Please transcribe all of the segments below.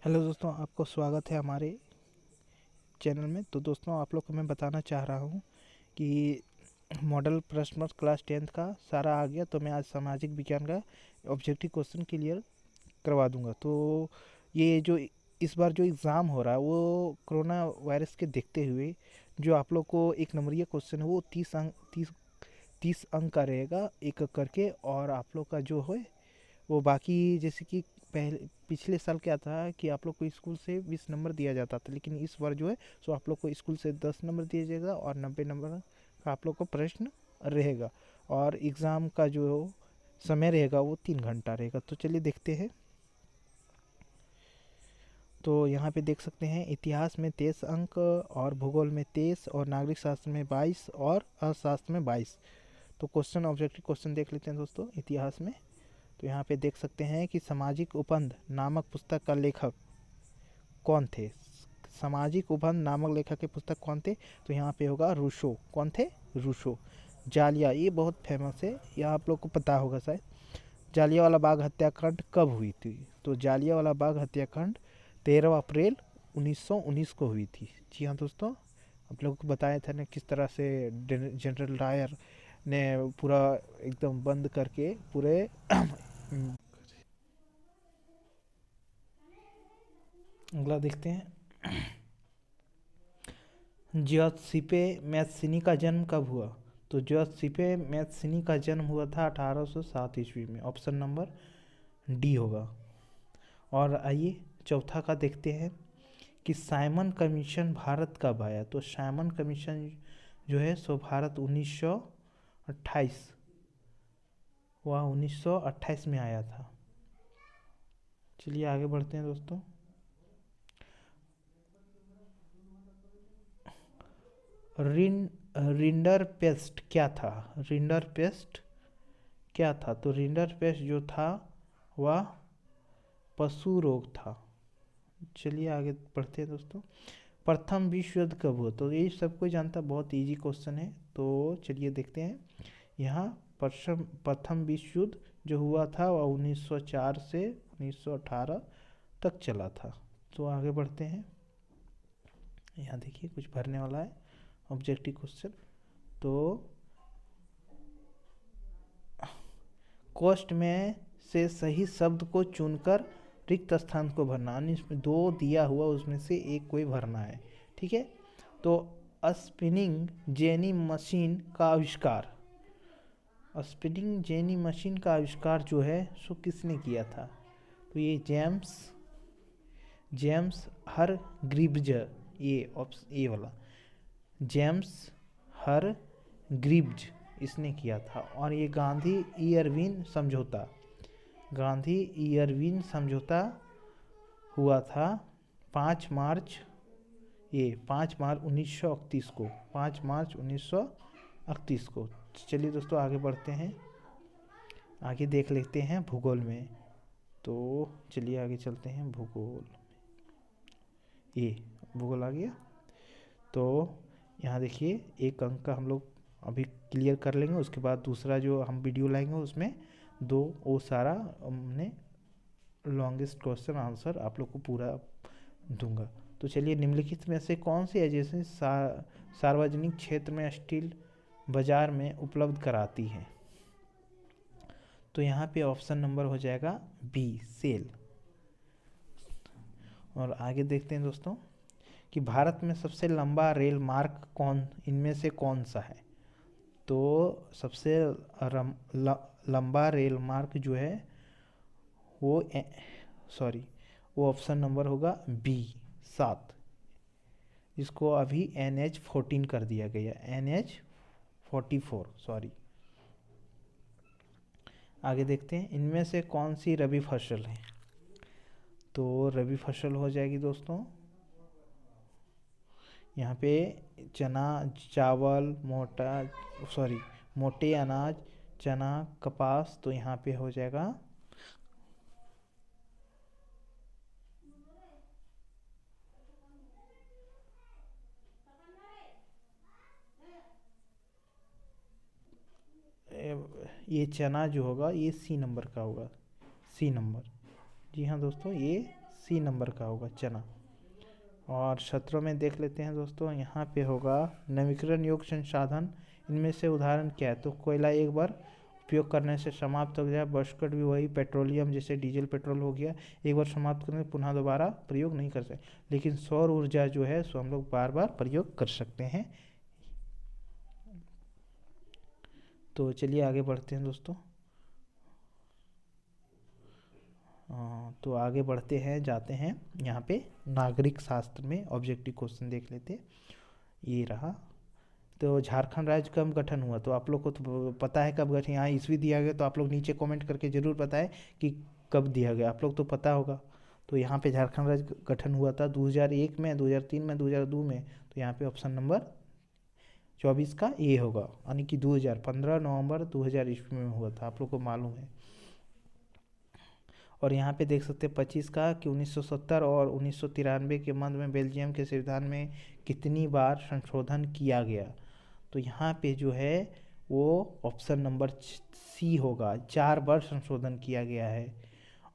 Hello दोस्तों, आपको स्वागत है हमारे चैनल में। तो दोस्तों, आप लोग को मैं बताना चाह रहा हूँ कि मॉडल प्रश्न पत्र क्लास 10th का सारा आ गया। तो मैं आज सामाजिक विज्ञान का ऑब्जेक्टिव क्वेश्चन क्लियर करवा दूंगा। तो ये जो इस बार जो एग्ज़ाम हो रहा है वो कोरोना वायरस के देखते हुए जो आप लोग को एक नंबरीय क्वेश्चन है वो 30 अंक का रहेगा एक एक करके। और आप लोग का जो है वो बाकी, जैसे कि पहले पिछले साल क्या था कि आप लोग को स्कूल से 20 नंबर दिया जाता था, लेकिन इस बार जो है सो आप लोग को स्कूल से 10 नंबर दिया जाएगा और 90 नंबर का आप लोग को प्रश्न रहेगा। और एग्ज़ाम का जो समय रहेगा वो 3 घंटा रहेगा। तो चलिए देखते हैं। तो यहाँ पे देख सकते हैं इतिहास में 23 अंक और भूगोल में 23 और नागरिक शास्त्र में 22 और अर्थशास्त्र में 22। तो क्वेश्चन ऑब्जेक्टिव क्वेश्चन देख लेते हैं दोस्तों इतिहास में। तो यहाँ पे देख सकते हैं कि सामाजिक उपंद नामक पुस्तक का लेखक कौन थे। सामाजिक उपंद नामक लेखक के पुस्तक कौन थे? तो यहाँ पे होगा रूसो। कौन थे? रूसो। जालिया, ये बहुत फेमस है, यह आप लोग को पता होगा शायद। जालियावाला बाग हत्याकांड कब हुई थी? तो जालियावाला बाग हत्याकांड 13 अप्रैल 1919 को हुई थी। जी हाँ दोस्तों, आप लोगों को बताया था ना किस तरह से जनरल डायर ने पूरा एकदम बंद करके पूरे अगला देखते हैं। जियोसिपे मैथ्सिनी का जन्म कब हुआ? तो जियोसिपे मैथ्सिनी का जन्म हुआ था 1807 ईस्वी में। ऑप्शन नंबर डी होगा। और आइए चौथा का देखते हैं कि साइमन कमीशन भारत कब आया? तो साइमन कमीशन जो है सो भारत 1928 वह 1928 में आया था। चलिए आगे बढ़ते हैं दोस्तों। रिन रिंडर पेस्ट क्या था? रिंडर पेस्ट क्या था? तो रिंडर पेस्ट जो था वह पशु रोग था। चलिए आगे बढ़ते हैं दोस्तों। प्रथम विश्व युद्ध कब हुआ? तो ये सबको जानता, बहुत इजी क्वेश्चन है। तो चलिए देखते हैं। यहाँ प्रथम विश्व युद्ध जो हुआ था वह 1904 से 1918 तक चला था। तो आगे बढ़ते हैं। यहाँ देखिए कुछ भरने वाला है ऑब्जेक्टिव क्वेश्चन। तो कोष्ठ में से सही शब्द को चुनकर रिक्त स्थान को भरना, यानी इसमें दो दिया हुआ उसमें से एक कोई भरना है। ठीक है। तो स्पिनिंग जेनी मशीन का आविष्कार, स्पिनिंग जेनी मशीन का आविष्कार जो है सो किसने किया था? तो ये जेम्स हर ग्रीब्ज, ये ऑप्शन ए वाला जेम्स हर ग्रीब्ज इसने किया था। और ये गांधी इरविन समझौता हुआ था 5 मार्च, ये 5 मार्च 1931 को, 5 मार्च 1931 को। चलिए दोस्तों आगे बढ़ते हैं। आगे देख लेते हैं भूगोल में। तो चलिए आगे चलते हैं भूगोल। ये भूगोल आ गया। तो यहाँ देखिए एक अंक का हम लोग अभी क्लियर कर लेंगे, उसके बाद दूसरा जो हम वीडियो लाएंगे उसमें दो वो सारा हमने लॉन्गेस्ट क्वेश्चन आंसर आप लोग को पूरा दूंगा। तो चलिए निम्नलिखित में से कौन सी एजेंसी सार्वजनिक क्षेत्र में स्टील बाजार में उपलब्ध कराती है? तो यहाँ पे ऑप्शन नंबर हो जाएगा बी, सेल। और आगे देखते हैं दोस्तों कि भारत में सबसे लंबा रेल मार्ग कौन इनमें से कौन सा है? तो सबसे लंबा रेल मार्ग जो है वो सॉरी वो ऑप्शन नंबर होगा बी, 7, जिसको अभी NH14 कर दिया गया, NH44 सॉरी। आगे देखते हैं इनमें से कौन सी रबी फसल है? तो रबी फसल हो जाएगी दोस्तों यहाँ पे चना, चावल, मोटे अनाज, चना, कपास। तो यहाँ पे हो जाएगा ये चना जो होगा ये सी नंबर का होगा, सी नंबर। जी हाँ दोस्तों, ये सी नंबर का होगा चना। और 17 में देख लेते हैं दोस्तों, यहाँ पे होगा नवीकरण योग्य संसाधन, इनमें से उदाहरण क्या है। तो कोयला एक बार उपयोग करने से समाप्त हो गया, बशकट भी वही, पेट्रोलियम जैसे डीजल पेट्रोल हो गया, एक बार समाप्त करने पुनः दोबारा प्रयोग नहीं कर सकते। लेकिन सौर ऊर्जा जो है सो हम लोग बार बार प्रयोग कर सकते हैं। तो चलिए आगे बढ़ते हैं दोस्तों। तो आगे बढ़ते हैं, जाते हैं यहाँ पे नागरिक शास्त्र में ऑब्जेक्टिव क्वेश्चन देख लेते हैं। ये रहा। तो झारखंड राज्य कब गठन हुआ, तो आप लोग को तो पता है कब गठन, यहाँ ईस्वी दिया गया, तो आप लोग नीचे कमेंट करके ज़रूर बताएं कि कब दिया गया, आप लोग तो पता होगा। तो यहाँ पे झारखंड राज्य गठन हुआ था 2001 में, 2003 में, 2002 में। तो यहाँ पे ऑप्शन नंबर 24 का ये होगा, यानी कि 2015 नवंबर 2000 ईस्वी में हुआ था, आप लोग को मालूम है। और यहाँ पे देख सकते हैं 25 का कि 1970 और 1993 के मध्य में बेल्जियम के संविधान में कितनी बार संशोधन किया गया। तो यहाँ पे जो है वो ऑप्शन नंबर सी होगा, 4 बार संशोधन किया गया है।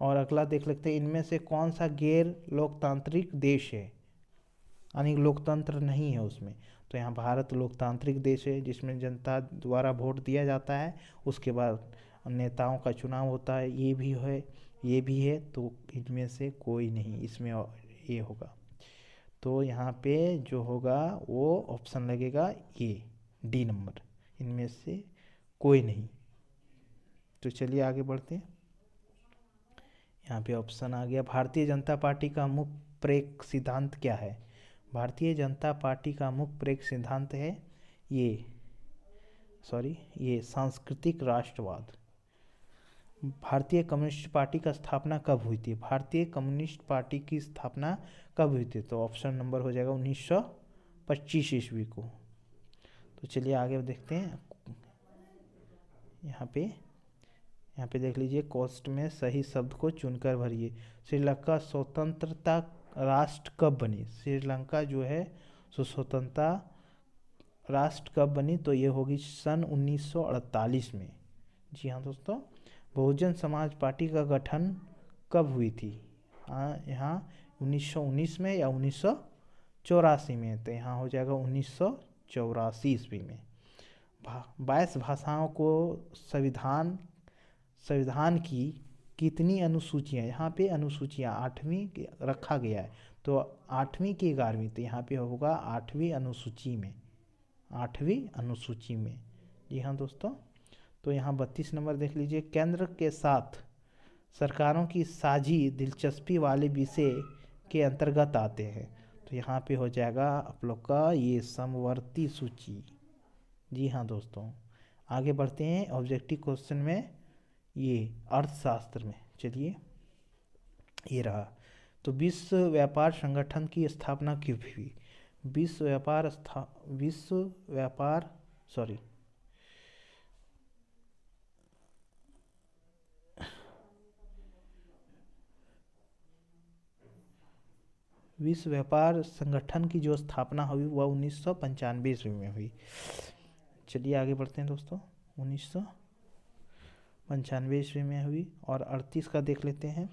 और अगला देख लेते हैं, इनमें से कौन सा गैर लोकतांत्रिक देश है, यानी लोकतंत्र नहीं है उसमें। तो यहाँ भारत लोकतांत्रिक देश है, जिसमें जनता द्वारा वोट दिया जाता है, उसके बाद नेताओं का चुनाव होता है, ये भी है, ये भी है। तो इनमें से कोई नहीं, इसमें ये होगा। तो यहाँ पे जो होगा वो ऑप्शन लगेगा ए, डी नंबर, इनमें से कोई नहीं। तो चलिए आगे बढ़ते हैं। यहाँ पे ऑप्शन आ गया, भारतीय जनता पार्टी का मुख्य प्रेरक सिद्धांत क्या है। भारतीय जनता पार्टी का मुख्य प्रेरक सिद्धांत है ये सांस्कृतिक राष्ट्रवाद। भारतीय कम्युनिस्ट पार्टी का स्थापना कब हुई थी, भारतीय कम्युनिस्ट पार्टी की स्थापना कब हुई थी। तो ऑप्शन नंबर हो जाएगा 1925 ईस्वी को। तो चलिए आगे देखते हैं। यहाँ पे देख लीजिए, कोस्ट में सही शब्द को चुनकर भरिए। श्रीलंका स्वतंत्रता राष्ट्र कब बनी, श्रीलंका जो है स्वतंत्रता राष्ट्र कब बनी, तो ये होगी सन 1948 में। जी हाँ दोस्तों। बहुजन समाज पार्टी का गठन कब हुई थी, यहाँ 1919 में या 1984 में। तो यहाँ हो जाएगा 1984 ईस्वी में। 22 भाषाओं को संविधान की कितनी अनुसूचियाँ, यहाँ पे अनुसूचियाँ 8वीं रखा गया है। तो 8वीं की 11वीं, तो यहाँ पे होगा 8वीं अनुसूची में, 8वीं अनुसूची में। जी हाँ दोस्तों। तो यहाँ 32 नंबर देख लीजिए, केंद्र के साथ सरकारों की साझी दिलचस्पी वाले विषय के अंतर्गत आते हैं। तो यहाँ पे हो जाएगा आप लोग का ये समवर्ती सूची। जी हाँ दोस्तों। आगे बढ़ते हैं ऑब्जेक्टिव क्वेश्चन में, ये अर्थशास्त्र में। चलिए ये रहा। तो विश्व व्यापार संगठन की स्थापना क्यों हुई, विश्व व्यापार संगठन की जो स्थापना हुई वह 1995 ईस्वी में हुई। चलिए आगे बढ़ते हैं दोस्तों। 1995 ईस्वी में हुई। और 38 का देख लेते हैं,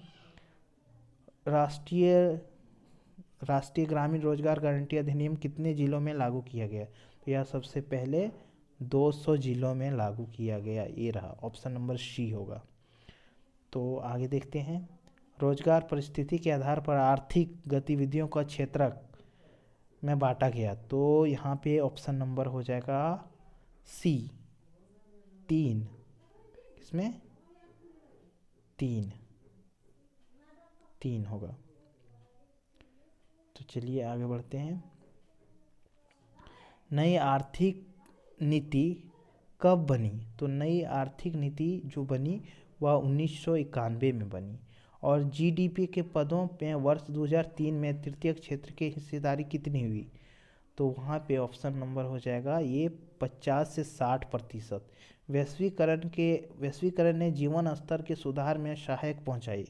राष्ट्रीय ग्रामीण रोजगार गारंटी अधिनियम कितने जिलों में लागू किया गया। तो यह सबसे पहले 200 जिलों में लागू किया गया, ये रहा, ऑप्शन नंबर सी होगा। तो आगे देखते हैं, रोजगार परिस्थिति के आधार पर आर्थिक गतिविधियों का क्षेत्रक में बांटा गया। तो यहाँ पे ऑप्शन नंबर हो जाएगा सी, 3, इसमें 3 होगा। तो चलिए आगे बढ़ते हैं। नई आर्थिक नीति कब बनी, तो नई आर्थिक नीति जो बनी वह 1991 में बनी। और जीडीपी के पदों पे वर्ष 2003 में तृतीय क्षेत्र की हिस्सेदारी कितनी हुई। तो वहाँ पे ऑप्शन नंबर हो जाएगा ये 50 से 60%। वैश्वीकरण ने जीवन स्तर के सुधार में सहायक पहुँचाई,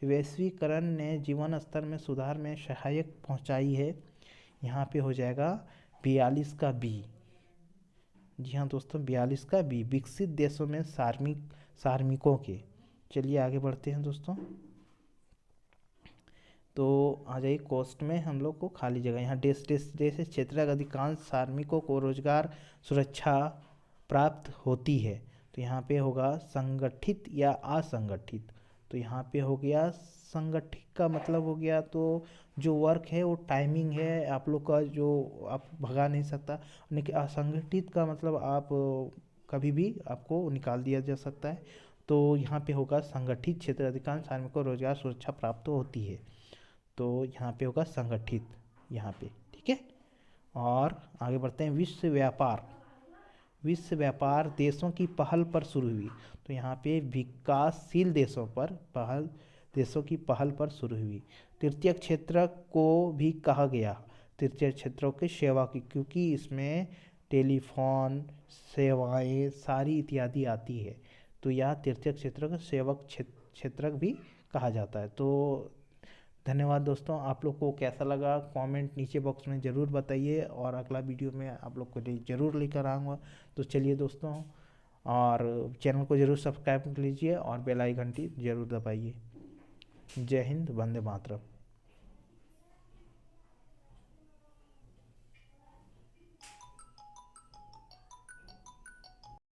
वैश्वीकरण ने जीवन स्तर में सुधार में सहायक पहुँचाई है। यहाँ पे हो जाएगा 42 का बी। जी हाँ दोस्तों, 42 का बी, विकसित देशों में कार्मिकों के। चलिए आगे बढ़ते हैं दोस्तों। तो आ जाइए कोस्ट में हम लोग को खाली जगह, यहाँ देश से क्षेत्र अधिकांश श्रमिकों को रोजगार सुरक्षा प्राप्त होती है। तो यहाँ पे होगा संगठित या असंगठित। तो यहाँ पे हो गया संगठित का मतलब हो गया तो जो वर्क है वो टाइमिंग है आप लोग का, जो आप भगा नहीं सकता। लेकिन असंगठित का मतलब आप कभी भी आपको निकाल दिया जा सकता है। तो यहाँ पे होगा संगठित क्षेत्र अधिकांश श्रमिकों को रोजगार सुरक्षा प्राप्त होती है। तो यहाँ पे होगा संगठित यहाँ पे, ठीक है। और आगे बढ़ते हैं। विश्व व्यापार देशों की पहल पर शुरू हुई। तो यहाँ पे विकासशील देशों की पहल पर शुरू हुई। तृतीय क्षेत्र को भी कहा गया, तृतीय क्षेत्रों की सेवा की, क्योंकि इसमें टेलीफोन सेवाएं सारी इत्यादि आती है। तो यह तृतीय क्षेत्र का सेवक क्षेत्रक भी कहा जाता है। तो धन्यवाद दोस्तों, आप लोग को कैसा लगा कमेंट नीचे बॉक्स में ज़रूर बताइए, और अगला वीडियो में आप लोग को ज़रूर लेकर आऊँगा। तो चलिए दोस्तों, और चैनल को ज़रूर सब्सक्राइब कर लीजिए और बेल आइकन घंटी ज़रूर दबाइए। जय हिंद, वंदे मातरम।